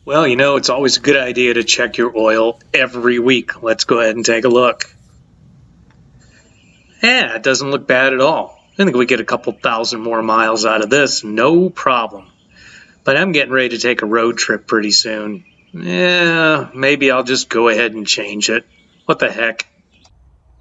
Well, it's always a good idea to check your oil every week. Let's go ahead and take a look. Yeah, it doesn't look bad at all. I think we get a couple thousand more miles out of this, no problem. But I'm getting ready to take a road trip pretty soon. Yeah, maybe I'll just go ahead and change it. What the heck?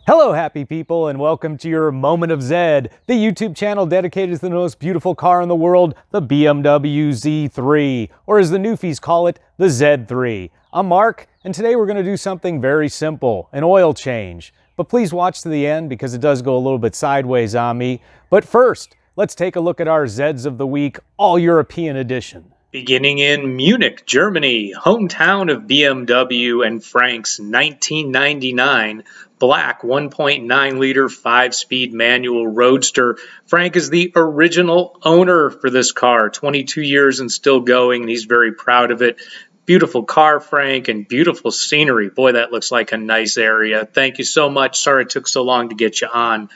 Hello, happy people, and welcome to your Moment of Zed, the YouTube channel dedicated to the most beautiful car in the world, the BMW Z3, or as the newfies call it, the Z3. I'm Mark, and today we're going to do something very simple, an oil change. But please watch to the end because it does go a little bit sideways on me. But first, let's take a look at our Zeds of the Week, all European edition. Beginning in Munich, Germany, hometown of BMW and Frank's 1999 black 1.9-liter 5-speed manual roadster. Frank is the original owner for this car, 22 years and still going, and he's very proud of it. Beautiful car, Frank, and beautiful scenery. Boy, that looks like a nice area. Thank you so much. Sorry it took so long to get you on.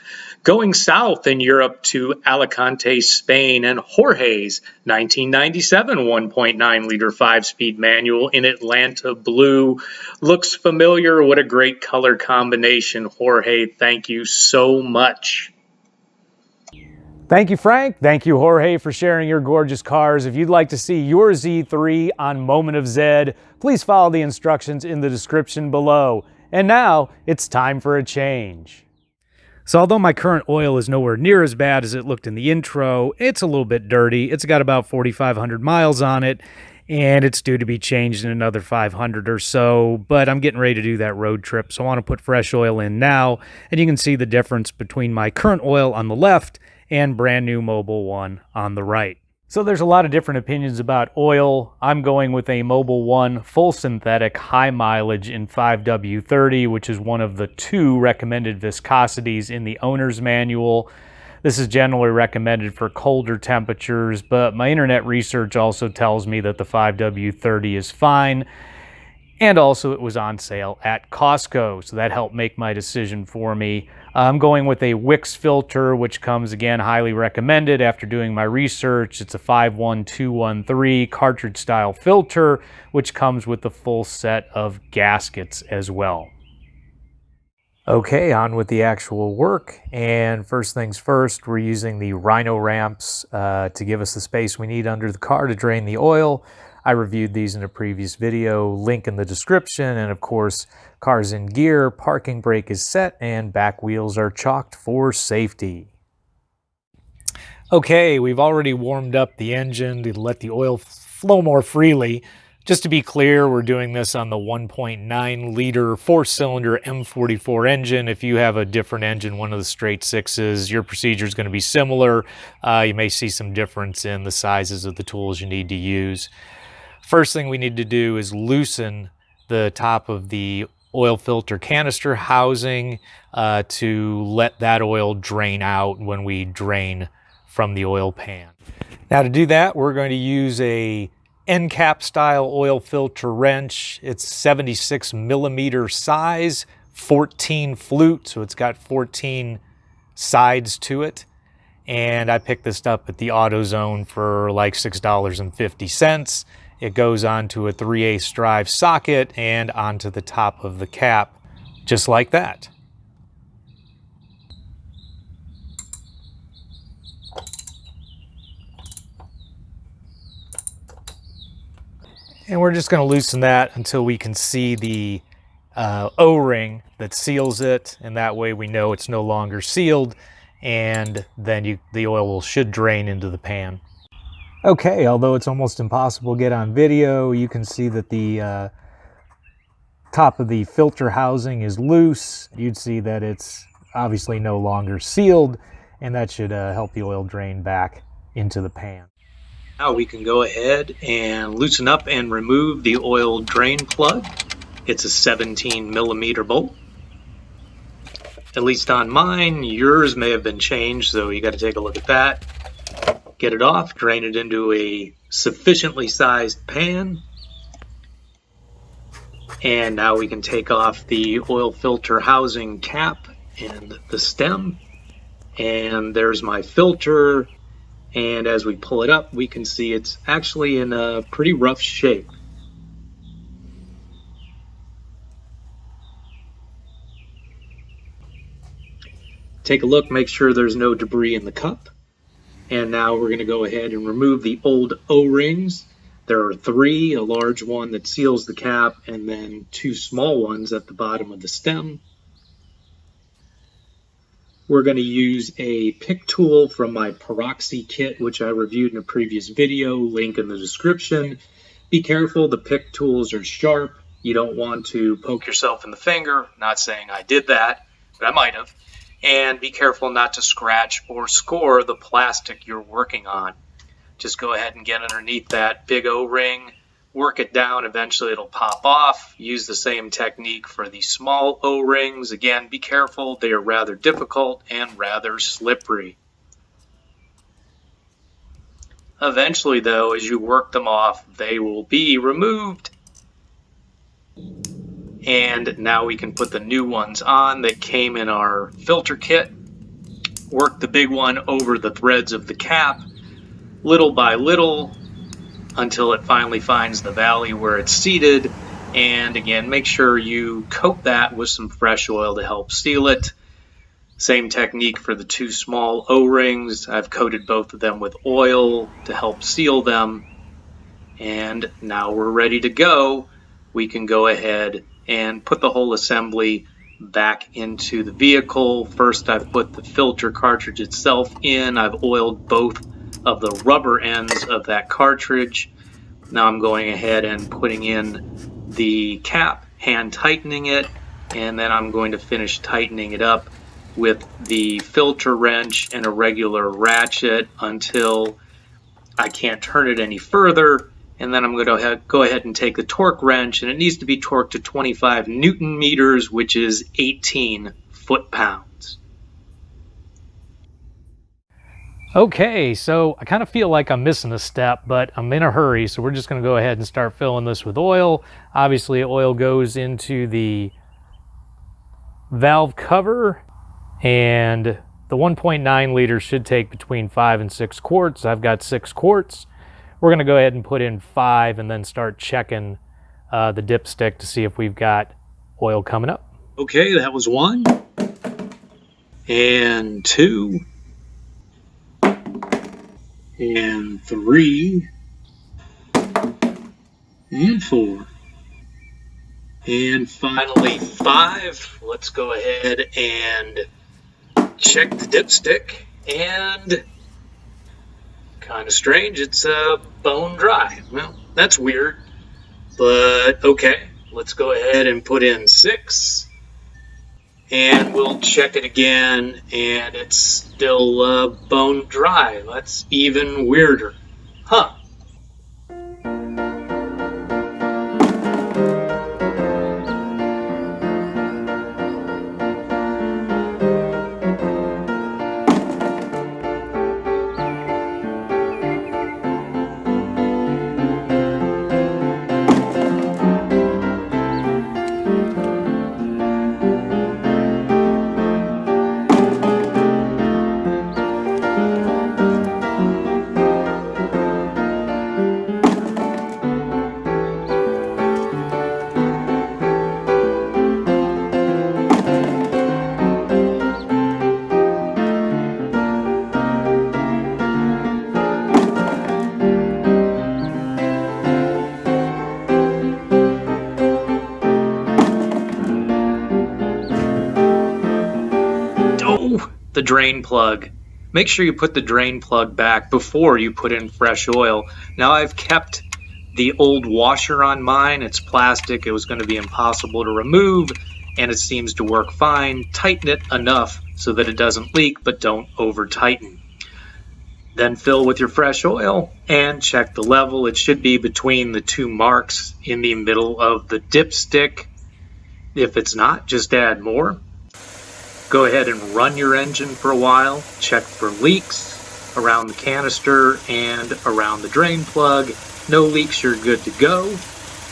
Going south in Europe to Alicante, Spain, and Jorge's 1997 1.9-liter 5-speed manual in Atlanta blue. Looks familiar. What a great color combination, Jorge. Thank you so much. Thank you, Frank. Thank you, Jorge, for sharing your gorgeous cars. If you'd like to see your Z3 on Moment of Zed, please follow the instructions in the description below. And now, it's time for a change. So although my current oil is nowhere near as bad as it looked in the intro, it's a little bit dirty. It's got about 4,500 miles on it, and it's due to be changed in another 500 or so, but I'm getting ready to do that road trip, so I want to put fresh oil in now, and you can see the difference between my current oil on the left and brand new Mobil one on the right. So there's a lot of different opinions about oil. I'm going with a Mobil 1 full synthetic high mileage in 5W30, which is one of the 2 recommended viscosities in the owner's manual. This is generally recommended for colder temperatures, but my internet research also tells me that the 5W30 is fine. And also it was on sale at Costco, so that helped make my decision for me. I'm going with a Wix filter, which comes, again, highly recommended after doing my research. It's a 51213 cartridge-style filter, which comes with the full set of gaskets as well. Okay, on with the actual work. And first things first, we're using the Rhino Ramps to give us the space we need under the car to drain the oil. I reviewed these in a previous video, link in the description, and of course, car's in gear, parking brake is set, and back wheels are chalked for safety. Okay, we've already warmed up the engine to let the oil flow more freely. Just to be clear, we're doing this on the 1.9-liter 4-cylinder M44 engine. If you have a different engine, one of the straight 6s, your procedure is going to be similar. You may see some difference in the sizes of the tools you need to use. First thing we need to do is loosen the top of the oil filter canister housing to let that oil drain out when we drain from the oil pan. Now to do that, we're going to use a end cap style oil filter wrench. It's 76 millimeter size, 14 flute, so it's got 14 sides to it. And I picked this up at the AutoZone for like $6.50. It goes onto a 3/8 drive socket and onto the top of the cap, just like that. And we're just going to loosen that until we can see the O-ring that seals it, and that way we know it's no longer sealed, and then the oil should drain into the pan. Okay, although it's almost impossible to get on video, you can see that the top of the filter housing is loose. You'd see that it's obviously no longer sealed, and that should help the oil drain back into the pan. Now we can go ahead and loosen up and remove the oil drain plug. It's a 17 millimeter bolt. At least on mine, yours may have been changed, so you got to take a look at that. Get it off, drain it into a sufficiently sized pan. And now we can take off the oil filter housing cap and the stem. And there's my filter. And as we pull it up, we can see it's actually in a pretty rough shape. Take a look, make sure there's no debris in the cup. And now we're going to go ahead and remove the old O-rings. There are 3, a large one that seals the cap, and then 2 small ones at the bottom of the stem. We're going to use a pick tool from my Poraxy Kit, which I reviewed in a previous video, link in the description. Be careful, the pick tools are sharp. You don't want to poke yourself in the finger. Not saying I did that, but I might have. And be careful not to scratch or score the plastic you're working on. Just go ahead and get underneath that big O-ring, work it down, eventually it'll pop off. Use the same technique for the small O-rings. Again, be careful, they are rather difficult and rather slippery. Eventually though, as you work them off, they will be removed. And now we can put the new ones on that came in our filter kit. Work the big one over the threads of the cap, little by little, until it finally finds the valley where it's seated. And again, make sure you coat that with some fresh oil to help seal it. Same technique for the 2 small O-rings. I've coated both of them with oil to help seal them. And now we're ready to go. We can go ahead and put the whole assembly back into the vehicle. First, I've put the filter cartridge itself in. I've oiled both of the rubber ends of that cartridge. Now I'm going ahead and putting in the cap, hand tightening it, and then I'm going to finish tightening it up with the filter wrench and a regular ratchet until I can't turn it any further. And then I'm going to go ahead and take the torque wrench, and it needs to be torqued to 25 Newton meters, which is 18 foot-pounds. Okay, so I kind of feel like I'm missing a step, but I'm in a hurry, so we're just going to go ahead and start filling this with oil. Obviously, oil goes into the valve cover, and the 1.9 liters should take between 5 and 6 quarts. I've got 6 quarts. We're going to go ahead and put in 5 and then start checking the dipstick to see if we've got oil coming up. Okay, that was 1, and 2, and 3, and 4, and finally 5. Let's go ahead and check the dipstick, and kind of strange, it's bone dry. Well, that's weird, but okay. Let's go ahead and put in 6, and we'll check it again, and it's still bone dry. That's even weirder. Huh. The drain plug. Make sure you put the drain plug back before you put in fresh oil. Now I've kept the old washer on mine. It's plastic. It was going to be impossible to remove, and it seems to work fine. Tighten it enough so that it doesn't leak, but don't over tighten. Then fill with your fresh oil and check the level. It should be between the 2 marks in the middle of the dipstick. If it's not, just add more. Go ahead and run your engine for a while. Check for leaks around the canister and around the drain plug. No leaks, you're good to go.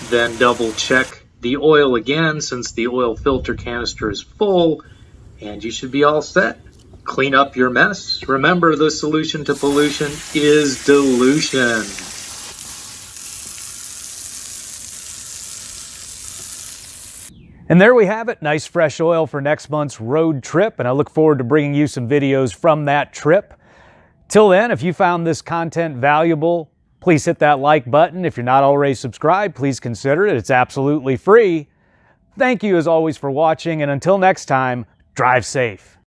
Then double check the oil again since the oil filter canister is full, and you should be all set. Clean up your mess. Remember, the solution to pollution is dilution. And there we have it, nice fresh oil for next month's road trip, and I look forward to bringing you some videos from that trip. Till then, if you found this content valuable, please hit that like button. If you're not already subscribed, please consider it. It's absolutely free. Thank you as always for watching, and until next time, drive safe.